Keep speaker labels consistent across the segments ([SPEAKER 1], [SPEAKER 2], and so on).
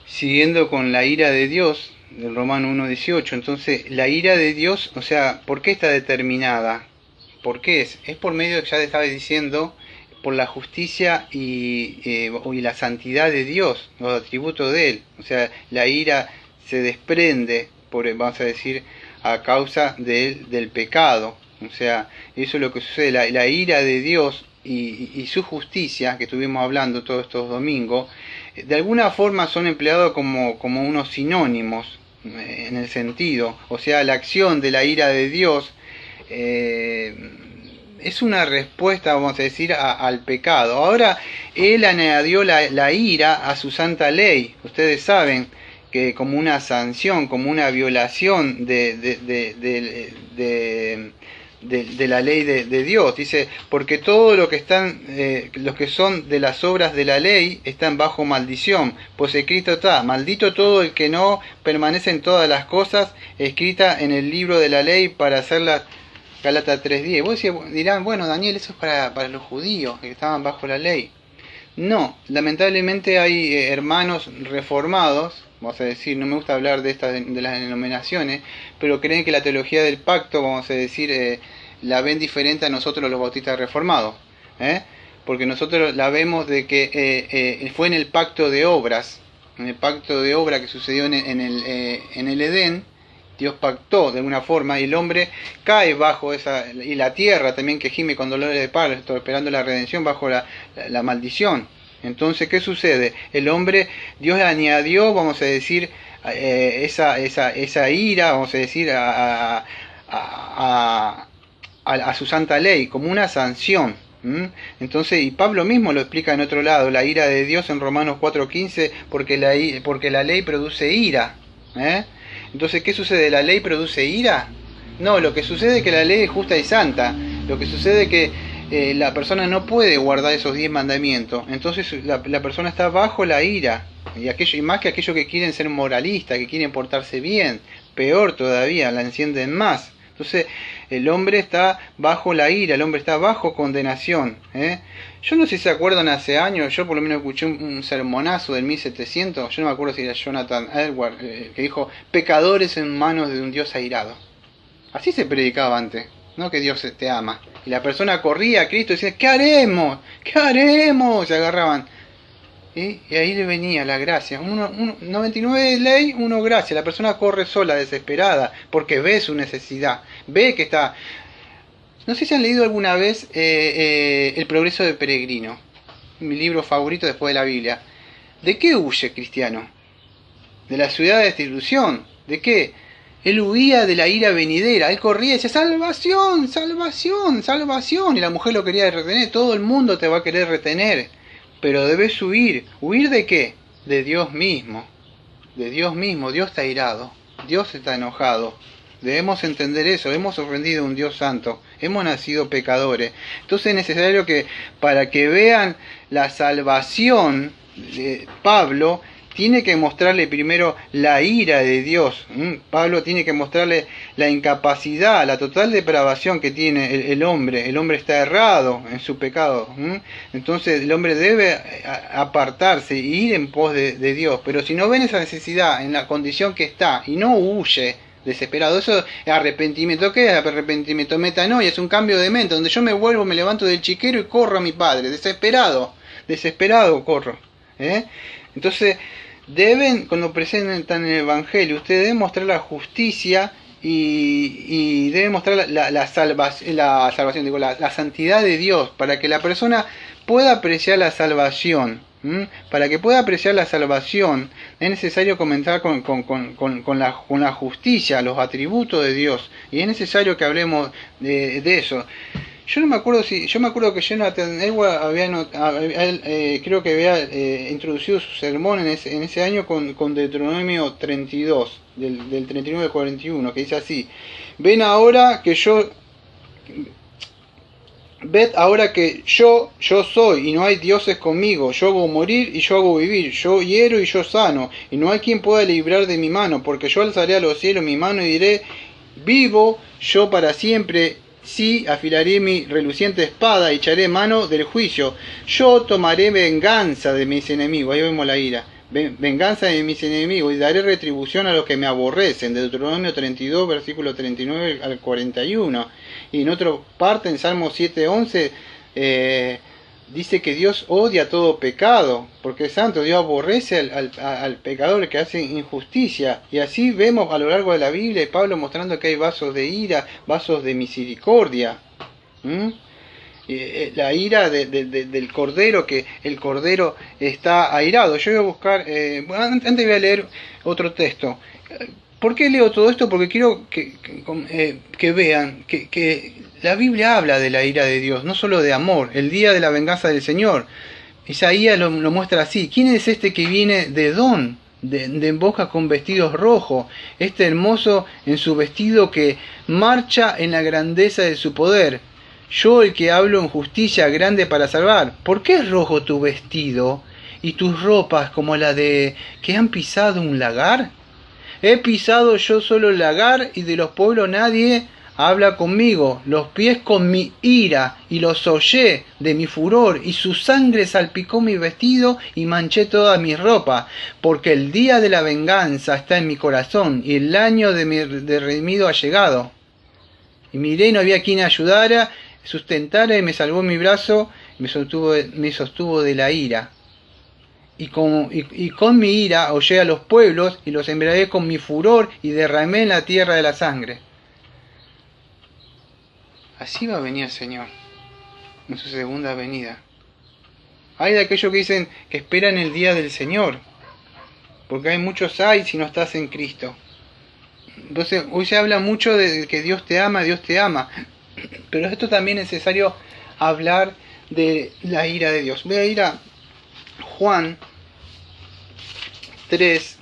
[SPEAKER 1] Siguiendo con la ira de Dios, del Romano 1:18, entonces la ira de Dios, o sea, ¿por qué está determinada? ¿Por qué es? Es por medio, ya te estaba diciendo, por la justicia y la santidad de Dios, los atributos de Él. O sea, la ira se desprende, vamos a decir, a causa del pecado. O sea, eso es lo que sucede. La ira de Dios y su justicia, que estuvimos hablando todos estos domingos, de alguna forma son empleados como unos sinónimos en el sentido. O sea, la acción de la ira de Dios es una respuesta, vamos a decir, al pecado. Ahora, Él añadió la ira a su santa ley. Ustedes saben que como una sanción, como una violación de la ley de Dios. Dice, porque todo lo que están, los que son de las obras de la ley están bajo maldición, pues escrito está, maldito todo el que no permanece en todas las cosas escritas en el libro de la ley para hacerlas. Gálatas 3:10. Vos dirán, bueno, Daniel, eso es para los judíos que estaban bajo la ley. No, lamentablemente hay hermanos reformados, vamos a decir, no me gusta hablar de las denominaciones, pero creen que la teología del pacto, vamos a decir, la ven diferente a nosotros los bautistas reformados, porque nosotros la vemos de que fue en el pacto de obras, en el pacto de obra que sucedió en el Edén. Dios pactó de alguna forma y el hombre cae bajo esa, y la tierra también que gime con dolores de parto, esperando la redención bajo la maldición. Entonces, ¿qué sucede? El hombre, Dios añadió, vamos a decir, esa ira, vamos a decir, a su santa ley, como una sanción. Entonces, y Pablo mismo lo explica en otro lado, la ira de Dios en Romanos 4:15, porque la ley produce ira. Entonces, ¿qué sucede? ¿La ley produce ira? No, lo que sucede es que la ley es justa y santa. Lo que sucede es que la persona no puede guardar esos 10 mandamientos. Entonces la persona está bajo la ira. Y más que aquellos que quieren ser moralistas, que quieren portarse bien. Peor todavía, la encienden más. Entonces el hombre está bajo la ira, el hombre está bajo condenación. Yo no sé si se acuerdan hace años, yo por lo menos escuché un sermonazo del 1700, yo no me acuerdo si era Jonathan Edwards, que dijo, pecadores en manos de un Dios airado. Así se predicaba antes, no que Dios te ama. Y la persona corría a Cristo y decía, ¿qué haremos? ¿Qué haremos? Se agarraban. Y ahí le venía la gracia. 99 ley, 1 gracia. La persona corre sola, desesperada, porque ve su necesidad. Ve que está... No sé si han leído alguna vez El progreso del peregrino. Mi libro favorito después de la Biblia. ¿De qué huye Cristiano? De la ciudad de destitución. ¿De qué? Él huía de la ira venidera. Él corría y decía, salvación, salvación, salvación. Y la mujer lo quería retener. Todo el mundo te va a querer retener. Pero debes huir. ¿Huir de qué? De Dios mismo. De Dios mismo. Dios está airado. Dios está enojado. Debemos entender eso. Hemos ofendido a un Dios santo. Hemos nacido pecadores. Entonces es necesario que, para que vean la salvación de Pablo, tiene que mostrarle primero la ira de Dios. Pablo tiene que mostrarle la incapacidad, la total depravación que tiene el hombre. El hombre está errado en su pecado. Entonces el hombre debe apartarse e ir en pos de Dios. Pero si no ven esa necesidad en la condición que está y no huye desesperado, eso es arrepentimiento. ¿Qué es arrepentimiento? Metanoia, es un cambio de mente, donde yo me vuelvo, me levanto del chiquero y corro a mi Padre. Desesperado corro. Entonces deben, cuando presentan el Evangelio, ustedes deben mostrar la justicia y deben mostrar la salvación, digo, la santidad de Dios, para que la persona pueda apreciar la salvación. Para que pueda apreciar la salvación es necesario comenzar con la justicia, los atributos de Dios, y es necesario que hablemos de eso. Yo no me acuerdo yo me acuerdo que Jonathan Edwards creo que había introducido su sermón en ese año con Deuteronomio 32, del 39 al 41, que dice así: ved ahora que yo soy, y no hay dioses conmigo. Yo hago morir y yo hago vivir. Yo hiero y yo sano, y no hay quien pueda librar de mi mano. Porque yo alzaré a los cielos mi mano y diré: vivo yo para siempre, Sí, afilaré mi reluciente espada y echaré mano del juicio. Yo tomaré venganza de mis enemigos. Ahí vemos la ira. Venganza de mis enemigos y daré retribución a los que me aborrecen. De Deuteronomio 32, versículo 39 al 41. Y en otra parte, en Salmo 7:11, dice que Dios odia todo pecado, porque es santo. Dios aborrece al pecador que hace injusticia. Y así vemos a lo largo de la Biblia, Pablo mostrando que hay vasos de ira, vasos de misericordia. La ira del cordero, que el cordero está airado. Yo voy a buscar, antes voy a leer otro texto. ¿Por qué leo todo esto? Porque quiero que vean que la Biblia habla de la ira de Dios, no solo de amor, el día de la venganza del Señor. Isaías lo muestra así. ¿Quién es este que viene de Edom, de boca con vestidos rojos? Este hermoso en su vestido que marcha en la grandeza de su poder. Yo, el que hablo en justicia grande para salvar. ¿Por qué es rojo tu vestido y tus ropas como la de que han pisado un lagar? He pisado yo solo el lagar y de los pueblos nadie habla conmigo. Los pies con mi ira y los hollé de mi furor y su sangre salpicó mi vestido y manché toda mi ropa. Porque el día de la venganza está en mi corazón y el año de mi redimido ha llegado. Y miré y no había quien ayudara, sustentara y me salvó mi brazo y me sostuvo de la ira. Y con mi ira hollé a los pueblos y los embriagué con mi furor y derramé en la tierra de la sangre. Así va a venir el Señor en su segunda venida. Hay de aquellos que dicen que esperan el día del Señor, porque hay muchos hay si no estás en Cristo. Entonces hoy se habla mucho de que Dios te ama, pero esto también es necesario hablar de la ira de Dios. Voy a ir a Juan 3.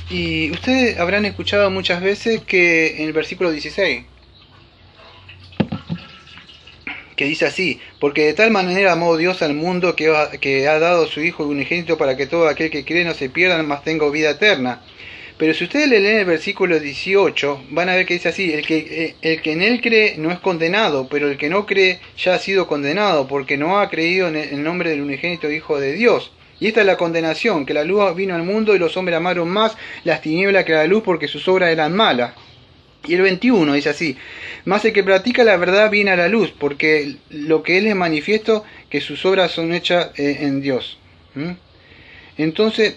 [SPEAKER 1] Y ustedes habrán escuchado muchas veces que en el versículo 16, que dice así: porque de tal manera amó Dios al mundo que ha dado a su Hijo unigénito para que todo aquel que cree no se pierda, mas tenga vida eterna. Pero si ustedes le leen el versículo 18, van a ver que dice así: el que en él cree no es condenado, pero el que no cree ya ha sido condenado, porque no ha creído en el nombre del unigénito Hijo de Dios. Y esta es la condenación, que la luz vino al mundo y los hombres amaron más las tinieblas que la luz, porque sus obras eran malas. Y el 21 dice así: mas el que practica la verdad viene a la luz, porque lo que él es manifiesto, que sus obras son hechas en Dios. Entonces,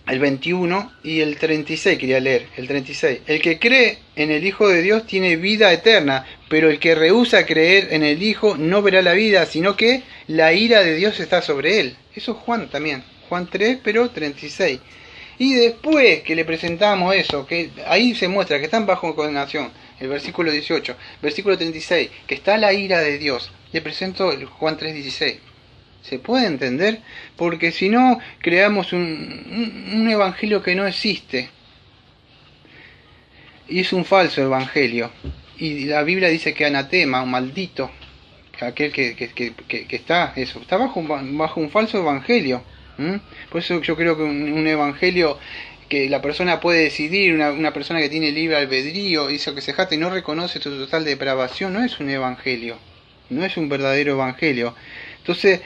[SPEAKER 1] el 21 y el 36 quería leer. El 36: el que cree en el Hijo de Dios tiene vida eterna, pero el que rehúsa creer en el Hijo no verá la vida, sino que la ira de Dios está sobre él. Eso es Juan también. Juan 3, pero 36. Y después que le presentamos eso, que ahí se muestra que están bajo condenación, el versículo 18, versículo 36, que está la ira de Dios, le presento el Juan 3:16. ¿Se puede entender? Porque si no, creamos un evangelio que no existe. Y es un falso evangelio. Y la Biblia dice que anatema, un maldito, aquel que está bajo un falso evangelio. Por eso yo creo que un evangelio que la persona puede decidir, una persona que tiene libre albedrío, hizo que se jacte y no reconoce su total depravación, no es un evangelio, no es un verdadero evangelio. Entonces,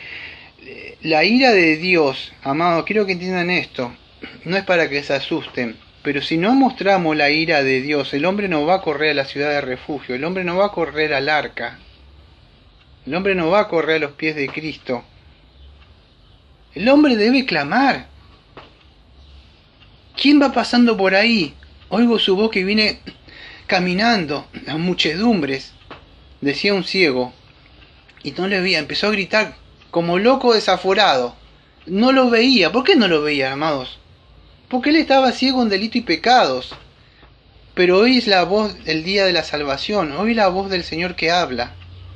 [SPEAKER 1] la ira de Dios, amados, quiero que entiendan esto, no es para que se asusten, pero si no mostramos la ira de Dios, el hombre no va a correr a la ciudad de refugio, el hombre no va a correr al arca, el hombre no va a correr a los pies de Cristo. El hombre debe clamar. ¿Quién va pasando por ahí? Oigo su voz que viene caminando, las muchedumbres, decía un ciego, y no le veía, empezó a gritar como loco desaforado. No lo veía. ¿Por qué no lo veía, amados? Porque él estaba ciego en delito y pecados. Pero hoy es la voz del día de la salvación, hoy es la voz del Señor que habla.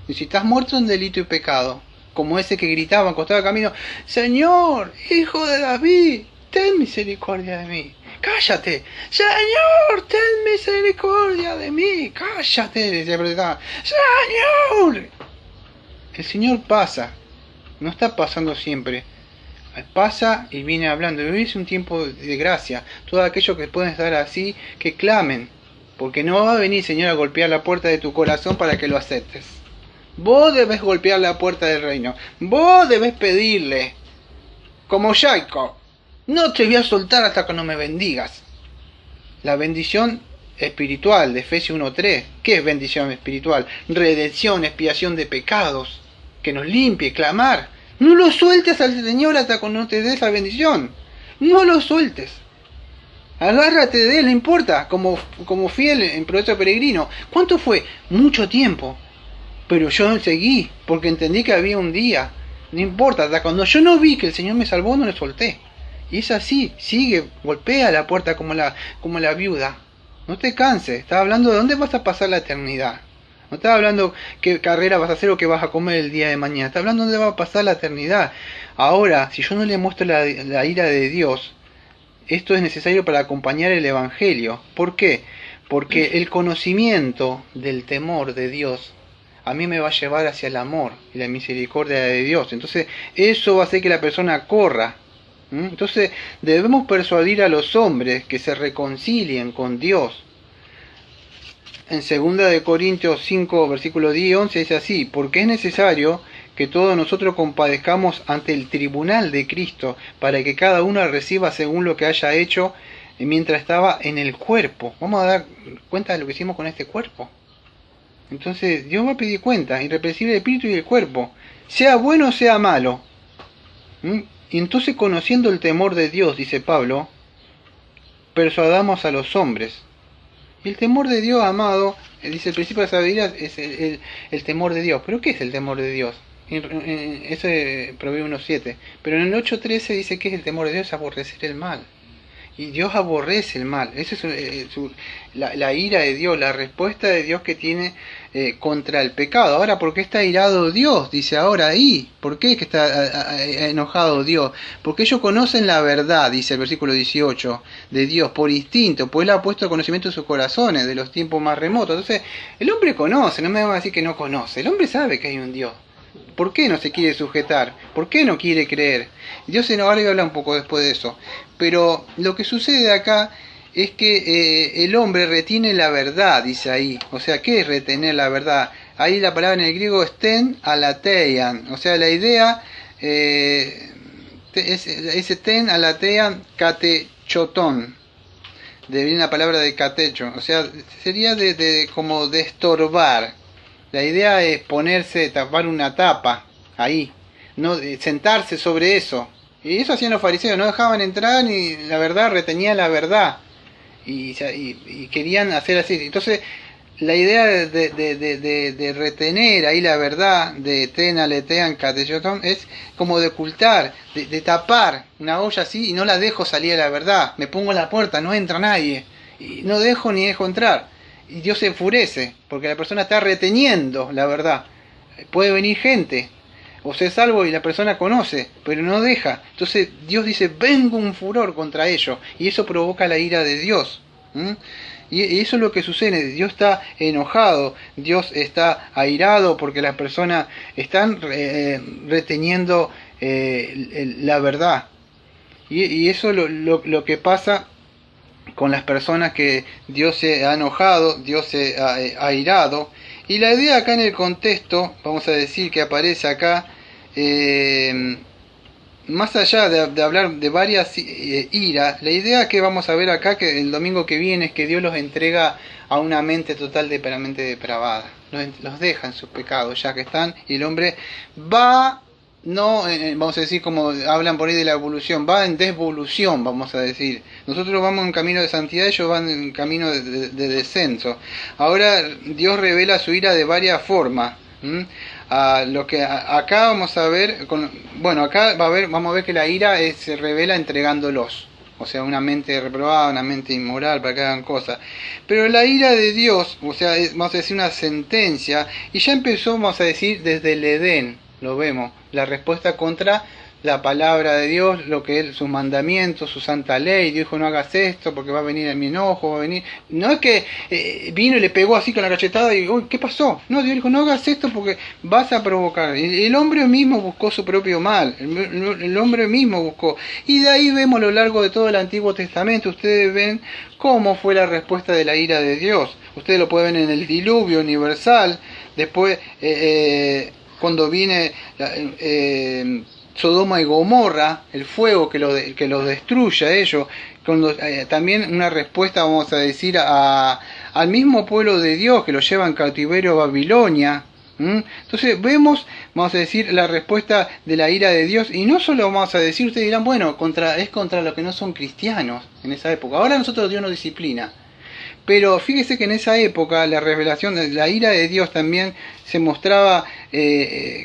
[SPEAKER 1] Y si estás muerto en delito y pecado, como ese que gritaba en costado del camino: Señor, Hijo de David, ten misericordia de mí. Cállate. Señor, ten misericordia de mí. Cállate, decía, Señor. El Señor pasa, no está pasando siempre. pasa y viene hablando. Hoy es un tiempo de gracia. Todos aquellos que pueden estar así, que clamen. Porque no va a venir, Señor, a golpear la puerta de tu corazón para que lo aceptes. Vos debes golpear la puerta del reino. Vos debes pedirle. Como Jacob. No te voy a soltar hasta que no me bendigas. La bendición espiritual de Efesios 1:3. ¿Qué es bendición espiritual? Redención, expiación de pecados. Que nos limpie, clamar. No lo sueltes al Señor hasta que no te dé esa bendición. No lo sueltes. Agárrate de él, no importa. Como fiel en proceso peregrino. ¿Cuánto fue? Mucho tiempo. Pero yo seguí, porque entendí que había un día. No importa, hasta cuando yo no vi que el Señor me salvó, no le solté. Y es así, sigue, golpea la puerta como la viuda. No te canses, estaba hablando de dónde vas a pasar la eternidad. No estaba hablando qué carrera vas a hacer o qué vas a comer el día de mañana. Está hablando de dónde va a pasar la eternidad. Ahora, si yo no le muestro la ira de Dios, esto es necesario para acompañar el Evangelio. ¿Por qué? Porque el conocimiento del temor de Dios a mí me va a llevar hacia el amor y la misericordia de Dios. Entonces, eso va a hacer que la persona corra. Entonces, debemos persuadir a los hombres que se reconcilien con Dios. En 2 Corintios 5, versículo 10 y 11 dice así: porque es necesario que todos nosotros compadezcamos ante el tribunal de Cristo, para que cada uno reciba según lo que haya hecho mientras estaba en el cuerpo. Vamos a dar cuenta de lo que hicimos con este cuerpo. Entonces Dios va a pedir cuenta, irreprensible el espíritu y el cuerpo, sea bueno o sea malo. Y entonces, conociendo el temor de Dios, dice Pablo, persuadamos a los hombres. Y el temor de Dios, amado, dice el principio de la sabiduría, es el temor de Dios. ¿Pero qué es el temor de Dios? Eso es Proverbios 1:7. Pero en el 8:13 dice que es el temor de Dios, es aborrecer el mal. Y Dios aborrece el mal. Esa es la ira de Dios, la respuesta de Dios que tiene contra el pecado. Ahora, ¿por qué está irado Dios? Dice ahora ahí. ¿Por qué es que está enojado Dios? Porque ellos conocen la verdad, dice el versículo 18, de Dios, por instinto, pues Él ha puesto conocimiento en sus corazones de los tiempos más remotos. Entonces, el hombre conoce, no me van a decir que no conoce. El hombre sabe que hay un Dios. ¿Por qué no se quiere sujetar? ¿Por qué no quiere creer? Dios se nos va a hablar un poco después de eso. Pero lo que sucede acá es que el hombre retiene la verdad, dice ahí. O sea, ¿qué es retener la verdad? Ahí la palabra en el griego es ten alateian. O sea, la idea es ten alateian katechoton. De viene la palabra de catecho. O sea, sería como de estorbar. La idea es ponerse, tapar una tapa ahí, no sentarse sobre eso. Y eso hacían los fariseos, no dejaban entrar ni la verdad, retenía la verdad. Y querían hacer así. Entonces, la idea de retener ahí la verdad, de tena, letean, catechotón, es como de ocultar, de tapar una olla así y no la dejo salir a la verdad. Me pongo en la puerta, no entra nadie. Y no dejo ni dejo entrar. Y Dios se enfurece, porque la persona está reteniendo la verdad. Puede venir gente, o ser salvo y la persona conoce, pero no deja. Entonces Dios dice, vengo un furor contra ellos, y eso provoca la ira de Dios. Y eso es lo que sucede. Dios está enojado, Dios está airado, porque las personas están reteniendo la verdad. Y eso es lo que pasa con las personas que Dios se ha enojado, Dios se ha airado. Y la idea acá en el contexto, vamos a decir que aparece acá, más allá de hablar de varias iras, la idea que vamos a ver acá, que el domingo que viene, es que Dios los entrega a una mente totalmente depravada. Los deja en sus pecados, ya que están, y el hombre va, no, vamos a decir, como hablan por ahí de la evolución, va en desvolución, vamos a decir. Nosotros vamos en camino de santidad, ellos van en camino de descenso. Ahora Dios revela su ira de varias formas. Lo que acá vamos a ver, acá vamos a ver que la ira se revela entregándolos. O sea, una mente reprobada, una mente inmoral para que hagan cosas. Pero la ira de Dios, o sea, vamos a decir una sentencia, y ya empezó, vamos a decir, desde el Edén. Lo vemos, la respuesta contra la palabra de Dios, lo que es sus mandamientos, su santa ley. Dios dijo, no hagas esto porque va a venir en mi enojo, va a venir. No es que vino y le pegó así con la cachetada y, uy, ¿qué pasó? No, Dios dijo, no hagas esto porque vas a provocar. El hombre mismo buscó su propio mal, el hombre mismo buscó. Y de ahí vemos a lo largo de todo el Antiguo Testamento, ustedes ven cómo fue la respuesta de la ira de Dios. Ustedes lo pueden ver en el diluvio universal, después cuando viene Sodoma y Gomorra, el fuego que los destruye a ellos, también una respuesta, vamos a decir, al mismo pueblo de Dios que lo lleva en cautiverio a Babilonia. Entonces vemos, vamos a decir, la respuesta de la ira de Dios, y no solo vamos a decir, ustedes dirán, bueno, es contra los que no son cristianos en esa época. Ahora nosotros Dios nos disciplina. Pero fíjese que en esa época la revelación, la ira de Dios también se mostraba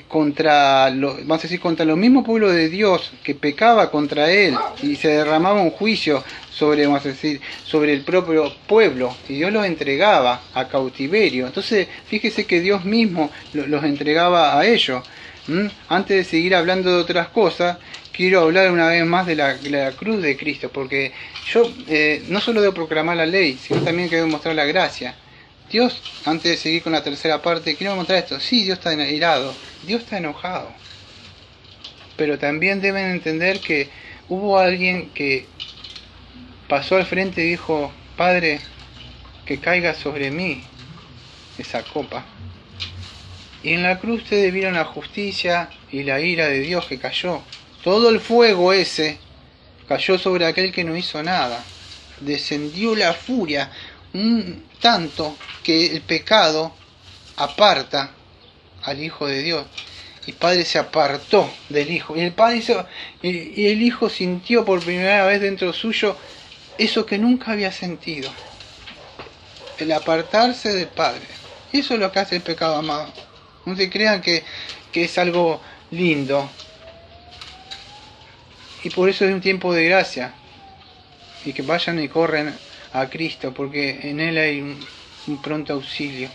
[SPEAKER 1] vamos a decir, contra los mismos pueblos de Dios que pecaba contra él, y se derramaba un juicio sobre, vamos a decir, sobre el propio pueblo, y Dios los entregaba a cautiverio. Entonces fíjese que Dios mismo los entregaba a ellos. Antes de seguir hablando de otras cosas, quiero hablar una vez más de la cruz de Cristo, porque yo no solo debo proclamar la ley, sino también quiero mostrar la gracia. Dios, antes de seguir con la tercera parte, quiero mostrar esto. Sí, Dios está irado, Dios está enojado, pero también deben entender que hubo alguien que pasó al frente y dijo, Padre, que caiga sobre mí esa copa. Y en la cruz ustedes vieron la justicia y la ira de Dios que cayó. Todo el fuego ese cayó sobre aquel que no hizo nada. Descendió la furia, tanto que el pecado aparta al Hijo de Dios. Y el Padre se apartó del Hijo. Y el Hijo sintió por primera vez dentro suyo eso que nunca había sentido. El apartarse del Padre. Eso es lo que hace el pecado, amado. No se crean que es algo lindo. Y por eso es un tiempo de gracia. Y que vayan y corren a Cristo, porque en Él hay un pronto auxilio.